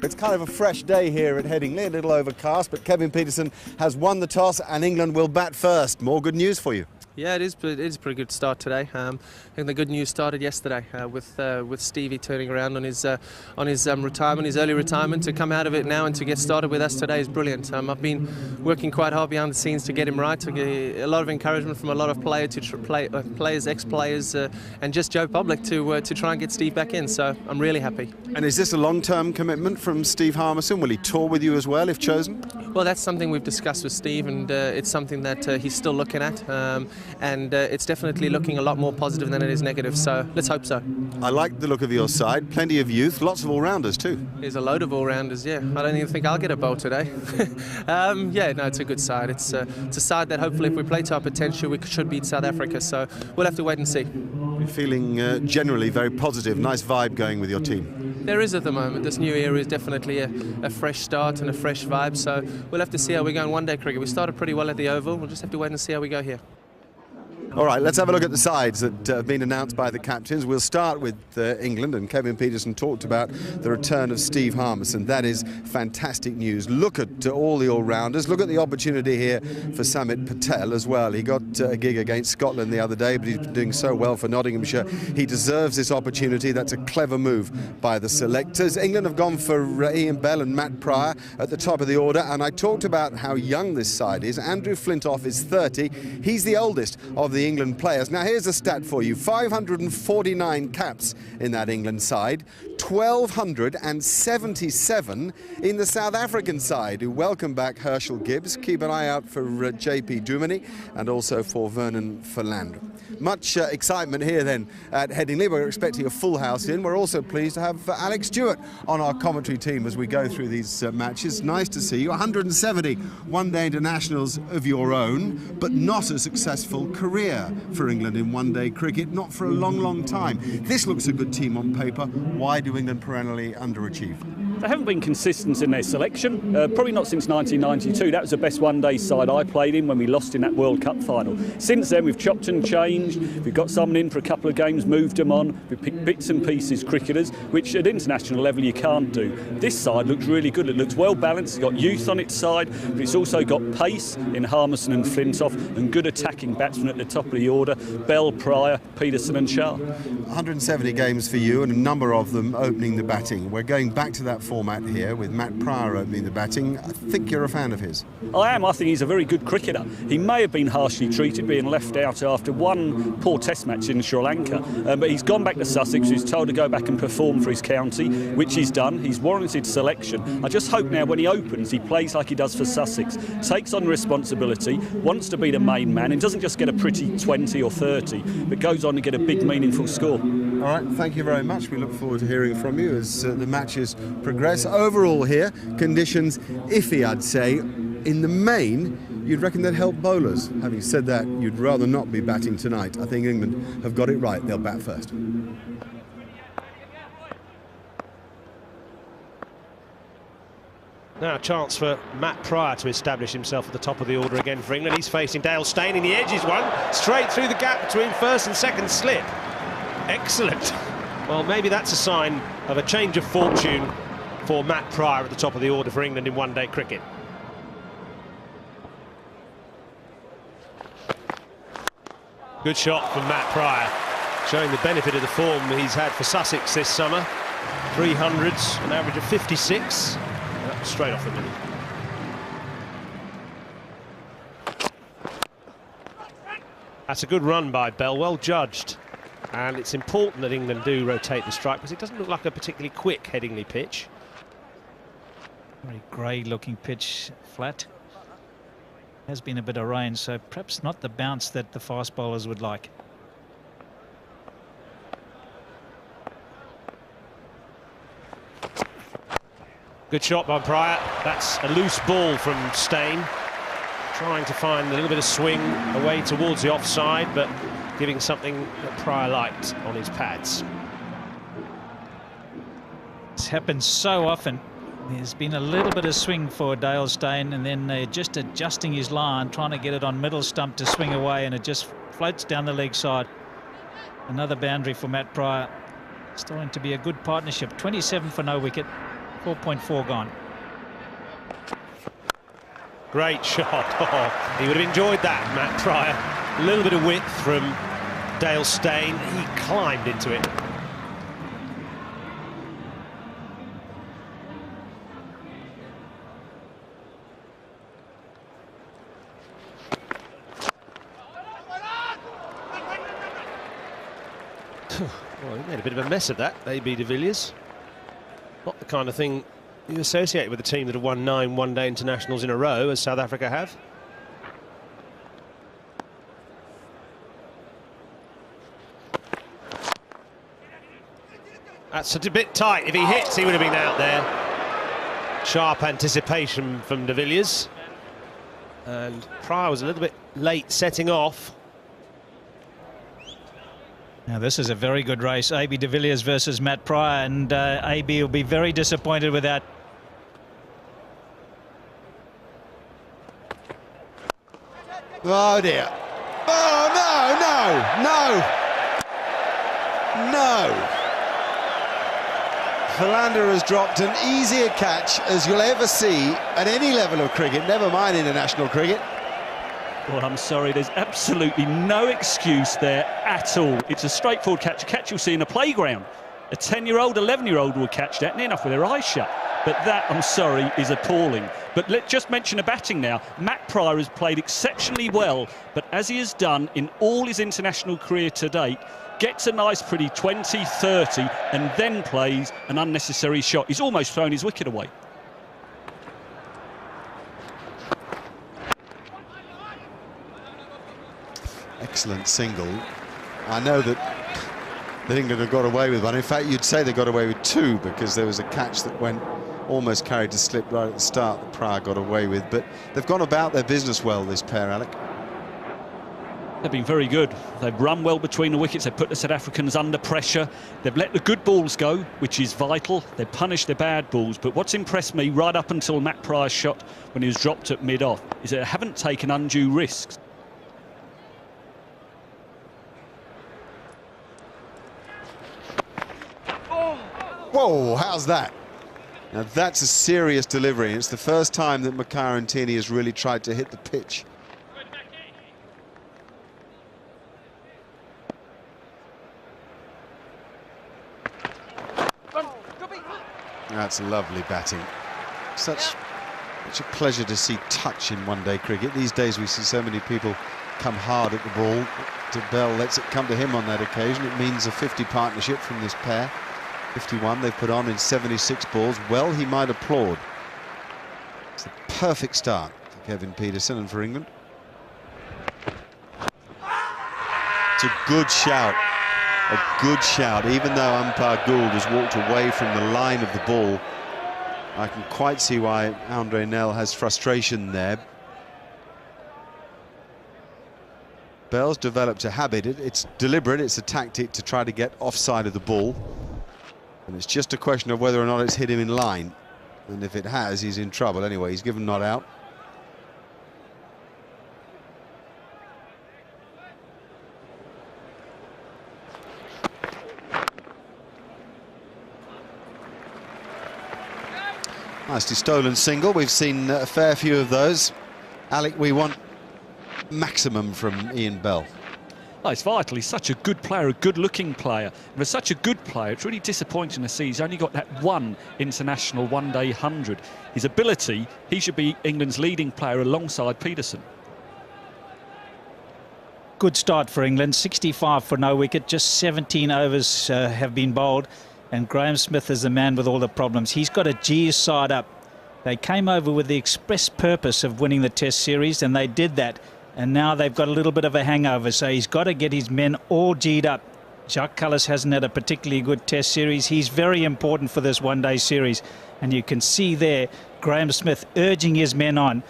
It's kind of a fresh day here at Headingley, a little overcast, but Kevin Pietersen has won the toss and England will bat first. More good news for you. Yeah, it is a pretty good start today. I think the good news started yesterday with Stevie turning around on his retirement, his early retirement. To come out of it now and to get started with us today is brilliant. I've been working quite hard behind the scenes to get him right. To get a lot of encouragement from a lot of players, ex-players, and just Joe Public to try and get Steve back in. So I'm really happy. And is this a long-term commitment from Steve Harmison? Will he tour with you as well if chosen? Well, that's something we've discussed with Steve, and it's something that he's still looking at. And it's definitely looking a lot more positive than it is negative, so let's hope so. I like the look of your side, plenty of youth, lots of all-rounders too. There's a load of all-rounders, yeah. I don't even think I'll get a bowl today. Yeah, no, it's a good side. It's a side that hopefully if we play to our potential, we should beat South Africa, so we'll have to wait and see. You're feeling generally very positive, nice vibe going with your team. There is at the moment. This new era is definitely a fresh start and a fresh vibe, so we'll have to see how we go in one-day cricket. We started pretty well at the Oval, we'll just have to wait and see how we go here. All right, let's have a look at the sides that have been announced by the captains. We'll start with England, and Kevin Pietersen talked about the return of Steve Harmison. That is fantastic news. Look at all the all-rounders. Look at the opportunity here for Samit Patel as well. He got a gig against Scotland the other day, but he's been doing so well for Nottinghamshire. He deserves this opportunity. That's a clever move by the selectors. England have gone for Ian Bell and Matt Pryor at the top of the order, and I talked about how young this side is. Andrew Flintoff is 30. He's the oldest of the England players. Now here's a stat for you: 549 caps in that England side, 1,277 in the South African side, who welcome back Herschel Gibbs. Keep an eye out for JP Duminy and also for Vernon Furland. Much excitement here then at Headingley. We're expecting a full house in. We're also pleased to have Alex Stewart on our commentary team as we go through these matches. Nice to see you. 170 one-day internationals of your own, but not a successful career for England in one-day cricket, not for a long, long time. This looks a good team on paper. Why do England perennially underachieve? They haven't been consistent in their selection, probably not since 1992. That was the best one-day side I played in when we lost in that World Cup final. Since then we've chopped and changed, we've got someone in for a couple of games, moved them on, we've picked bits and pieces cricketers, which at international level you can't do. This side looks really good, it looks well balanced, it's got youth on its side, but it's also got pace in Harmison and Flintoff and good attacking batsmen at the top of the order, Bell, Pryor, Pietersen and Shah. 170 games for you and a number of them opening the batting. We're going back to that format here with Matt Pryor opening the batting. I think you're a fan of his. I am. I think he's a very good cricketer. He may have been harshly treated, being left out after one poor test match in Sri Lanka, but he's gone back to Sussex. He's told to go back and perform for his county, which he's done. He's warranted selection. I just hope now when he opens he plays like he does for Sussex, takes on responsibility, wants to be the main man and doesn't just get a pretty 20 or 30 but goes on to get a big meaningful score. All right, thank you very much. We look forward to hearing from you as the matches progress. Overall here, conditions iffy, I'd say. In the main, you'd reckon they'd help bowlers. Having said that, you'd rather not be batting tonight. I think England have got it right. They'll bat first. Now a chance for Matt Pryor to establish himself at the top of the order again for England. He's facing Dale Steyn in the edges, one straight through the gap between first and second slip. Excellent. Well, maybe that's a sign of a change of fortune for Matt Pryor at the top of the order for England in one-day cricket. Good shot from Matt Pryor, showing the benefit of the form he's had for Sussex this summer. 300s, an average of 56. That was straight off the middle. That's a good run by Bell, well judged. And it's important that England do rotate the strike because it doesn't look like a particularly quick Headingley pitch. Very grey looking pitch, flat. Has been a bit of rain, so perhaps not the bounce that the fast bowlers would like. Good shot by Pryor. That's a loose ball from Steyn. Trying to find a little bit of swing away towards the offside, but giving something that Pryor liked on his pads. It's happened so often. There's been a little bit of swing for Dale Steyn, and then just adjusting his line, trying to get it on middle stump to swing away, and it just floats down the leg side. Another boundary for Matt Pryor. Starting to be a good partnership. 27 for no wicket. 4.4 gone. Great shot. Oh, he would have enjoyed that, Matt Pryor. A little bit of width from Dale Steyn. He climbed into it. Well, he made a bit of a mess of that, AB de Villiers. Not the kind of thing you associate with a team that have won 9 one-day internationals in a row, as South Africa have. That's a bit tight. If he hits, he would have been out there. Sharp anticipation from de Villiers. And Pryor was a little bit late setting off. Now this is a very good race, AB de Villiers versus Matt Pryor, and AB will be very disappointed with that. Oh dear. Oh no, no, no, no. Philander has dropped an easier catch as you'll ever see at any level of cricket, never mind international cricket. Well, I'm sorry, there's absolutely no excuse there at all. It's a straightforward catch, a catch you'll see in a playground. A 10-year-old, 11-year-old will catch that near enough with their eyes shut. But that, I'm sorry, is appalling. But let's just mention the batting now. Matt Pryor has played exceptionally well, but as he has done in all his international career to date, gets a nice pretty 20, 30, and then plays an unnecessary shot. He's almost thrown his wicket away. Excellent single. I know that England have got away with one. In fact, you'd say they got away with 2 because there was a catch that went almost carried to slip right at the start that Pryor got away with. But they've gone about their business well, this pair, Alec. They've been very good. They've run well between the wickets. They've put the South Africans under pressure. They've let the good balls go, which is vital. They've punished the bad balls. But what's impressed me right up until Matt Pryor's shot when he was dropped at mid-off is that they haven't taken undue risks. Whoa, how's that? Now that's a serious delivery. It's the first time that Makar and Tierney has really tried to hit the pitch. That's lovely batting. Such a pleasure to see touch in one-day cricket. These days we see so many people come hard at the ball. De Bell lets it come to him on that occasion. It means a 50 partnership from this pair. 51 they've put on in 76 balls. Well, he might applaud. It's a perfect start for Kevin Pietersen and for England. It's a good shout. A good shout. Even though umpire Gould has walked away from the line of the ball, I can quite see why Andre Nel has frustration there. Bell's developed a habit. It's deliberate. It's a tactic to try to get offside of the ball. And it's just a question of whether or not it's hit him in line. And if it has, he's in trouble. Anyway, he's given not out. Nicely stolen single. We've seen a fair few of those. Alec, we want maximum from Ian Bell. Oh, it's vital. He's such a good player, a good-looking player. And for such a good player, it's really disappointing to see he's only got that one international one-day 100. His ability, he should be England's leading player alongside Pietersen. Good start for England, 65 for no wicket, just 17 overs have been bowled, and Graham Smith is the man with all the problems. He's got to G his side up. They came over with the express purpose of winning the Test series, and they did that. And now they've got a little bit of a hangover, so he's got to get his men all G'd up. Jacques Kallis hasn't had a particularly good Test series. He's very important for this one-day series. And you can see there Graham Smith urging his men on.